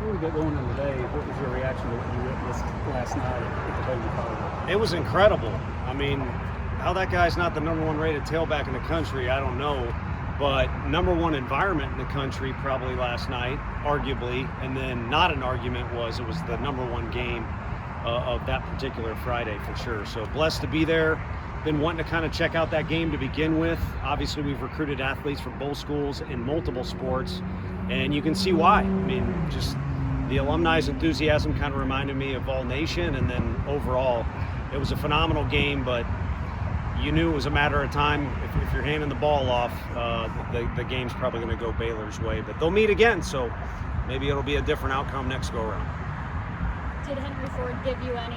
Before we get going on today, what was your reaction to what you witnessed last night at the Tony Vitello? It was incredible. I mean, how that guy's not the #1 rated tailback in the country, I don't know. But #1 environment in the country probably last night, arguably, and then not an argument it was the #1 game of that particular Friday for sure. So blessed to be there. Been wanting to kind of check out that game to begin with. Obviously, we've recruited athletes from both schools in multiple sports, and you can see why. I mean, just the alumni's enthusiasm kind of reminded me of Vol Nation, and then overall, it was a phenomenal game, but you knew it was a matter of time. If you're handing the ball off, the game's probably going to go Baylor's way. But they'll meet again, so maybe it'll be a different outcome next go-around. Did Henry Ford give you any,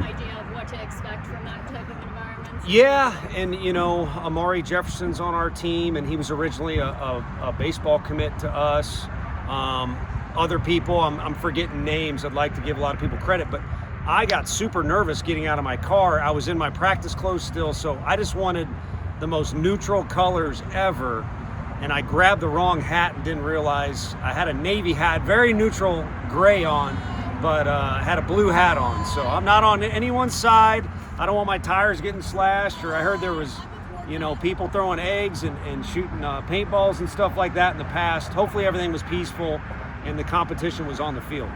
idea of what to expect from that type of environment? Yeah, and Amari Jefferson's on our team, and he was originally a baseball commit to us. Other people, I'm forgetting names. I'd like to give a lot of people credit, but I got super nervous getting out of my car. I was in my practice clothes still, so I just wanted the most neutral colors ever. And I grabbed the wrong hat and didn't realize I had a Navy hat, very neutral gray on, but I had a blue hat on. So I'm not on anyone's side. I don't want my tires getting slashed, or I heard there was, people throwing eggs and shooting paintballs and stuff like that in the past. Hopefully everything was peaceful and the competition was on the field.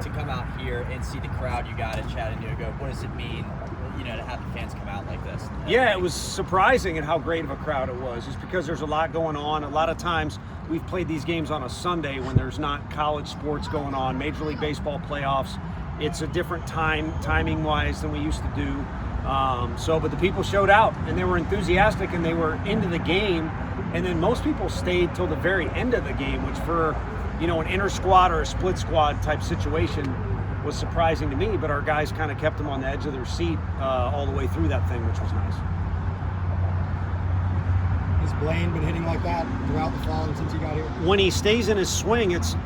To come out here and see the crowd you got at Chattanooga, what does it mean, to have the fans come out like this? Yeah, it was surprising at how great of a crowd it was, just because there's a lot going on. A lot of times we've played these games on a Sunday when there's not college sports going on, Major League Baseball playoffs. It's a different timing-wise than we used to do. But the people showed out, and they were enthusiastic, and they were into the game. And then most people stayed till the very end of the game, which for an inter-squad or a split squad type situation was surprising to me, but our guys kind of kept them on the edge of their seat all the way through that thing, which was nice. Has Blaine been hitting like that throughout the fall and since he got here? When he stays in his swing, it's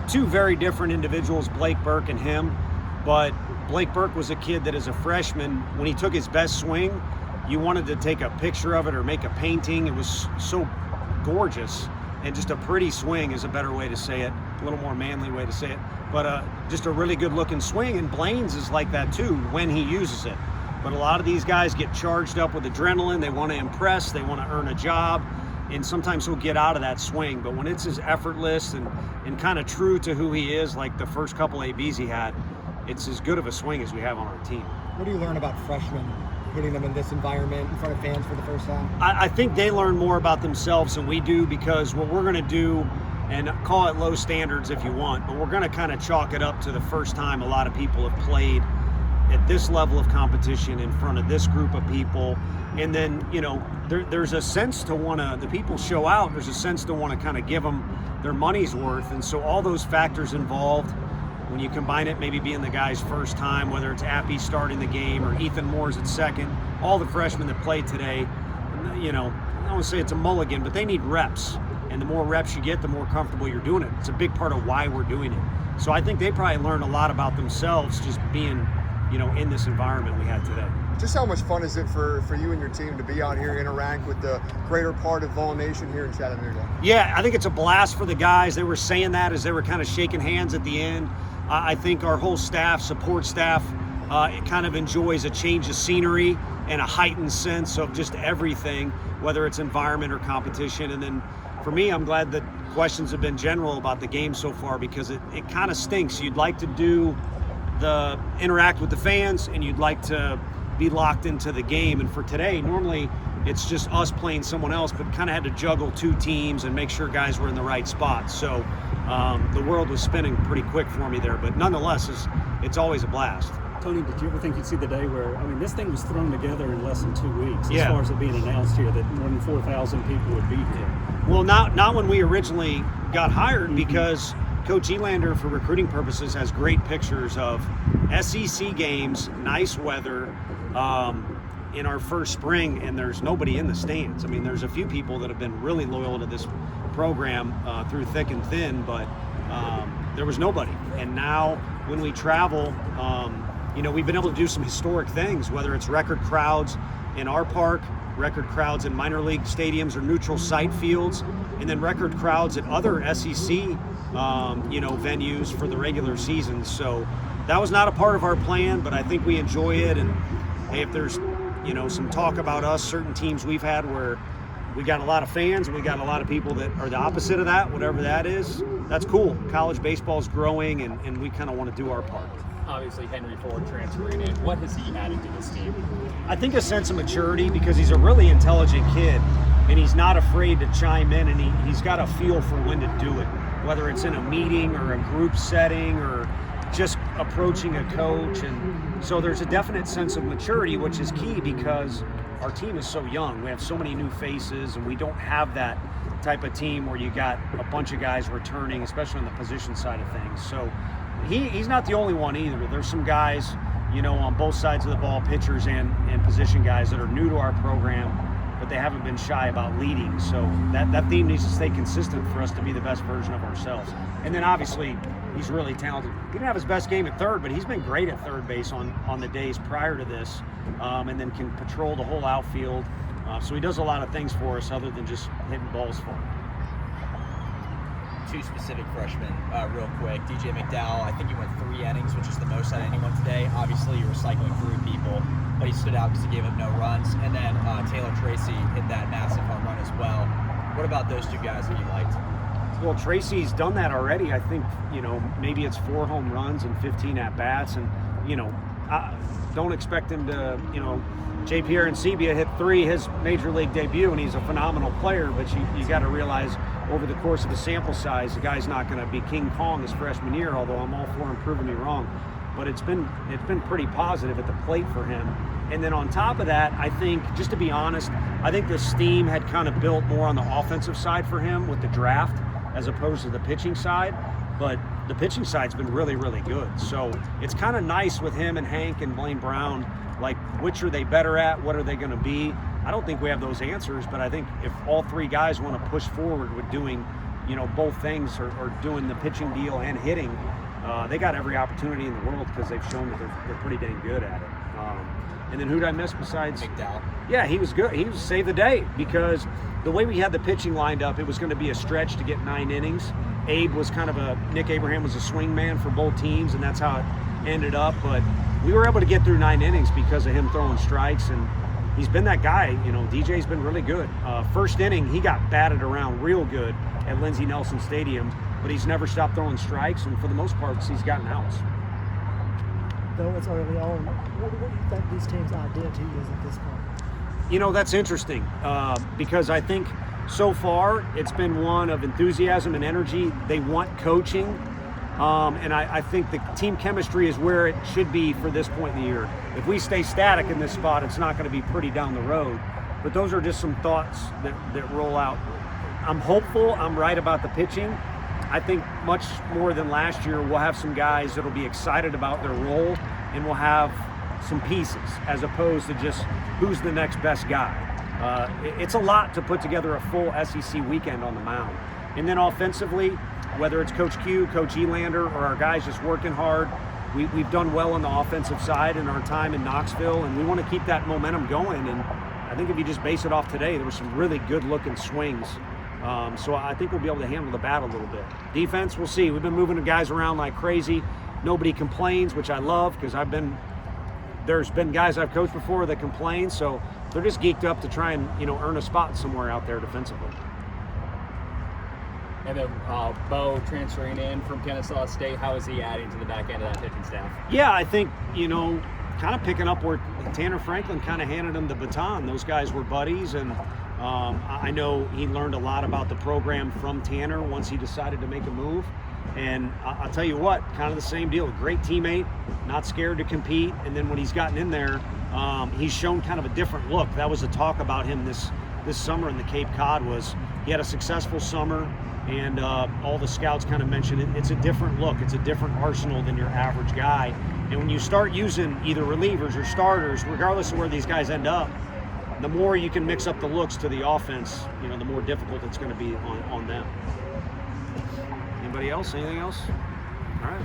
two very different individuals, Blake Burke and him. But Blake Burke was a kid that as a freshman, when he took his best swing, you wanted to take a picture of it or make a painting. It was so gorgeous. And just a pretty swing is a better way to say it, a little more manly way to say it. But just a really good looking swing, and Blaine's is like that too when he uses it. But a lot of these guys get charged up with adrenaline. They want to impress, they want to earn a job, and sometimes he'll get out of that swing. But when it's as effortless and kind of true to who he is, like the first couple ABs he had, it's as good of a swing as we have on our team. What do you learn about freshmen, putting them in this environment in front of fans for the first time? I think they learn more about themselves than we do, because what we're going to do, and call it low standards if you want, but we're going to kind of chalk it up to the first time a lot of people have played at this level of competition in front of this group of people. And then, there's a sense to want to, the people show out, there's a sense to want to kind of give them their money's worth. And so all those factors involved, when you combine it, maybe being the guy's first time, whether it's Appy starting the game or Ethan Moore's at second, all the freshmen that played today, I don't want to say it's a mulligan, but they need reps. And the more reps you get, the more comfortable you're doing it. It's a big part of why we're doing it. So I think they probably learned a lot about themselves just being, in this environment we had today. Just how much fun is it for you and your team to be out here, interact with the greater part of Vol Nation here in Chattanooga? Yeah, I think it's a blast for the guys. They were saying that as they were kind of shaking hands at the end. I think our whole staff, support staff, it kind of enjoys a change of scenery and a heightened sense of just everything, whether it's environment or competition. And then for me, I'm glad that questions have been general about the game so far, because it kind of stinks. You'd like to interact with the fans, and you'd like to be locked into the game. And for today, normally it's just us playing someone else, but kind of had to juggle two teams and make sure guys were in the right spots. So the world was spinning pretty quick for me there, but nonetheless, it's always a blast. Tony, did you ever think you'd see the day where, this thing was thrown together in less than 2 weeks, Yeah. as far as it being announced here that more than 4,000 people would be here? Well, not when we originally got hired, because Coach Elander, for recruiting purposes, has great pictures of SEC games, nice weather, in our first spring, and there's nobody in the stands. There's a few people that have been really loyal to this program through thick and thin, but there was nobody. And now when we travel, we've been able to do some historic things, whether it's record crowds in our park record crowds in minor league stadiums or neutral site fields, and then record crowds at other SEC venues for the regular season. So that was not a part of our plan, but I think we enjoy it. And hey, if there's some talk about us, certain teams we've had where we got a lot of fans and we got a lot of people that are the opposite of that, whatever that is, that's cool. College baseball is growing, and we kind of want to do our part. Obviously, Henry Ford transferring in. What has he added to this team? I think a sense of maturity, because he's a really intelligent kid, and he's not afraid to chime in, and he's got a feel for when to do it, whether it's in a meeting or a group setting or just approaching a coach. And so there's a definite sense of maturity, which is key because our team is so young. We have so many new faces, and we don't have that type of team where you got a bunch of guys returning, especially on the position side of things. So he's not the only one either. There's some guys, on both sides of the ball, pitchers and position guys that are new to our program, but they haven't been shy about leading. So that theme needs to stay consistent for us to be the best version of ourselves. And then obviously he's really talented. He didn't have his best game at third, but he's been great at third base on the days prior to this, and then can patrol the whole outfield. So he does a lot of things for us other than just hitting balls for him. Two specific freshmen, real quick. DJ McDowell, I think he went 3 innings, which is the most out of anyone today. Obviously, you were cycling through people, but he stood out because he gave up no runs. And then Taylor Tracy hit that massive home run as well. What about those two guys that you liked? Well, Tracy's done that already. I think, maybe it's 4 home runs and 15 at-bats. And, I don't expect him to, J. Pierre Ancibia hit 3 his major league debut, and he's a phenomenal player. But you got to realize over the course of the sample size, the guy's not going to be King Kong his freshman year, although I'm all for him proving me wrong. But it's been pretty positive at the plate for him. And then on top of that, I think, just to be honest, I think the steam had kind of built more on the offensive side for him with the draft as opposed to the pitching side. But the pitching side's been really, really good. So it's kind of nice with him and Hank and Blaine Brown, like, which are they better at? What are they going to be? I don't think we have those answers, but I think if all 3 guys want to push forward with doing, both things or doing the pitching deal and hitting, they got every opportunity in the world because they've shown that they're pretty dang good at it. And then who did I miss besides McDowell? Yeah, he was good. He was save the day because the way we had the pitching lined up, it was going to be a stretch to get 9 innings. Abe was Nick Abraham was a swing man for both teams, and that's how it ended up. But we were able to get through 9 innings because of him throwing strikes, and he's been that guy. DJ's been really good. First inning, he got batted around real good at Lindsey Nelson Stadium, but he's never stopped throwing strikes, and for the most part, he's gotten outs. Though it's early on, what do you think these teams' identity is at this point? That's interesting because I think so far it's been one of enthusiasm and energy. They want coaching, and I think the team chemistry is where it should be for this point in the year. If we stay static in this spot, it's not going to be pretty down the road. But those are just some thoughts that roll out. I'm hopeful I'm right about the pitching. I think much more than last year, we'll have some guys that'll be excited about their role, and we'll have some pieces as opposed to just who's the next best guy. It's a lot to put together a full SEC weekend on the mound. And then offensively, whether it's Coach Q, Coach Elander, or our guys just working hard, we've done well on the offensive side in our time in Knoxville, and we want to keep that momentum going. And I think if you just base it off today, there were some really good-looking swings. So I think we'll be able to handle the bat a little bit. Defense, we'll see. We've been moving the guys around like crazy. Nobody complains, which I love because there's been guys I've coached before that complain, so they're just geeked up to try and earn a spot somewhere out there defensively. And then Bo transferring in from Kennesaw State, how is he adding to the back end of that pitching staff? Yeah, I think, kind of picking up where Tanner Franklin kind of handed him the baton. Those guys were buddies, and I know he learned a lot about the program from Tanner once he decided to make a move. And I'll tell you what, kind of the same deal. Great teammate, not scared to compete. And then when he's gotten in there, he's shown kind of a different look. That was the talk about him this summer in the Cape Cod was he had a successful summer, and all the scouts kind of mentioned it. It's a different look. It's a different arsenal than your average guy. And when you start using either relievers or starters, regardless of where these guys end up, the more you can mix up the looks to the offense, the more difficult it's going to be on them. Anybody else? Anything else? All right.